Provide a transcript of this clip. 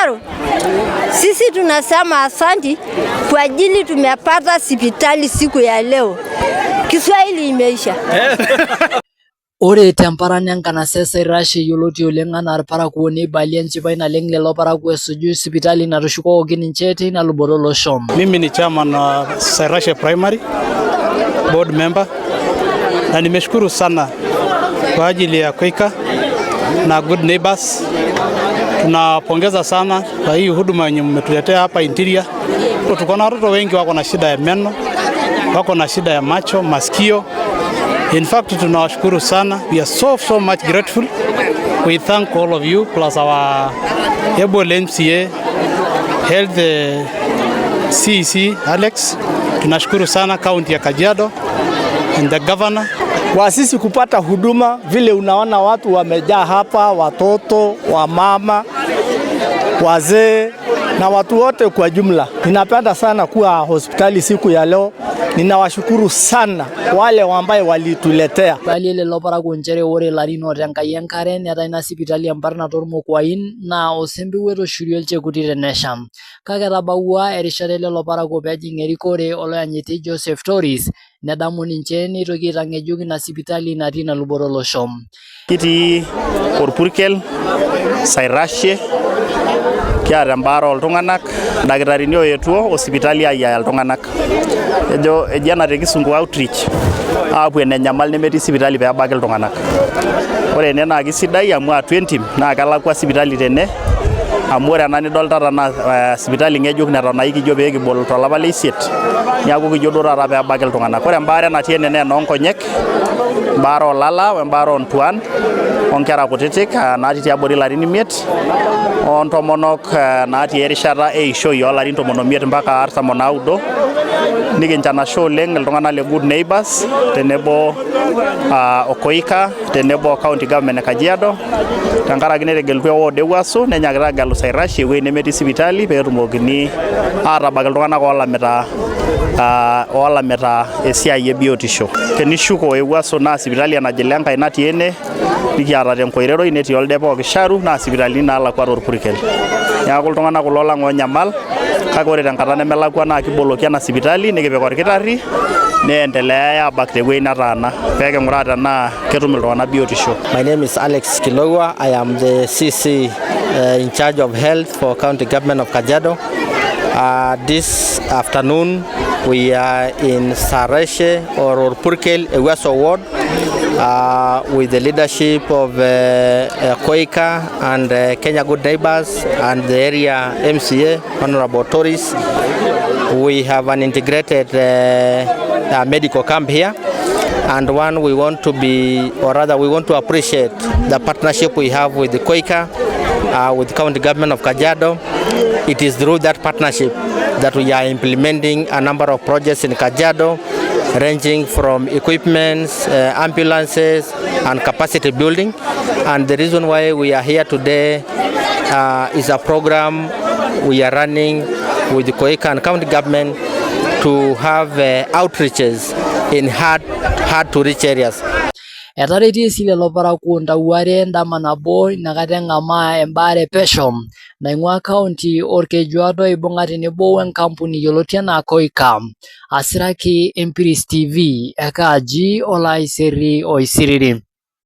Kajado, sisi tunasema asanti kwa ajili tumepata hospitali siku ya leo. Kiswahili imeisha. Ore temparani enkanasa Sairashe yioloti oleng anaa irparakuoni Balienchipai naleng lelo parakuo esuju sipitali natushukoki ninche teina luboto olosho. Mimi ni chairman wa Sairashe Primary board member na nimeshukuru sana kwa ajili ya Koika na Good Neighbors. Tunapongeza sana kwa hii huduma yenye mmetuletea hapa interior. Tuko na watoto wengi wako na shida ya meno, wako na shida ya macho, masikio. In fact, tunawashukuru sana. We are so much grateful. We thank all of you plus our able MCA, Health CEC Alex. Tunashukuru sana county ya Kajiado and the governor. Kwa sisi kupata huduma vile unaona watu wamejaa hapa, watoto, wamama, wazee na watu wote kwa jumla. Ninapenda sana kuwa hospitali siku ya leo. Ninawashukuru sana wale ambao walituletea. Bali lelo parakuo nchere ore larino tenkai enkare neeta ina sipitali embarna tormokwain na osembi wetoshurie olchekuti tenesham. Kake etabaua erishata lelo parakuo peejing erikore oloanyiti Joseph Torres nedamu ninche neitoki aitang'ejuk ina sipitali natii ina luboto olosho. Kitii Orpurkel, Sairashe, kiata embaare oltung'anak, dakitarini oetuo hospitali ayiaya iltung'anak. Ejo ena te Kisungu outreach aapuo enenyamal nemetii sipitali peebaki iltung'anak. Ore ene naa kisidai amu atua entim naa kelakwa sipitali tene amu ore ena nidolta tana sipitali ng'ejuk neton ake kijo pee kibol tolapa le 8 neeku kijo duo taata peebaki iltung'anak. Ore embaare natii ene naa enoonkonyek, embaare oolala wenbaare oontuan onkera kutitik natii tiabori ilarin 5 ontomonok natii erishata eishoi oolarin 15 mpaka 49. Nikinchan ashe oleng iltung'anak le Good Neighbors tenebo Okoika tenebo county government e Kajiado tenkaraki netegelutua ward Ewuaso nenyakita agelu Sairashe ewueji nemetii sipitali pee etumokini aatabak iltung'anak oolamita esiai ebiotisho. Tenishuko Ewuaso naa sipitali enaji Lenkai natii ene, nikiata tenkoireroi netii oldepo okisharu naa sipitalini naalakwa torpurkel. Neeku iltung'anak kulo lang oonyamal kake ore tenkata nemelakwa naa kiboloki ena sipitali nikipik orkitarri neendelea abak tewueji nataana pee king'uraa tenaa ketum iltung'anak biotisho. My name is Alex Kilogwa. I am the CC in charge of health for county government of Kajiado. This afternoon we are in Sairashe or Orpurkel Ewuaso ward with the leadership of Koika and Kenya Good Neighbors and the area MCA, Honorable Torres. We have an integrated medical camp here, and one we want to appreciate the partnership we have with the Koika, with the county government of Kajiado. It is through that partnership that we are implementing a number of projects in Kajiado, ranging from equipments, ambulances, and capacity building. And the reason why we are here today is a program we are running with the Koika and county government to have outreaches in hard to reach areas. Etaretie sii lelo parakuo ntawuare ndama nabo inakata eng'amaa embaare pesho naing'ua kaunti orkejuado ibung'a tenebo wenkampuni yioloti enaa Koika. Asiraki Empiris TV, Ekaaji Olaiseri Oisiriri.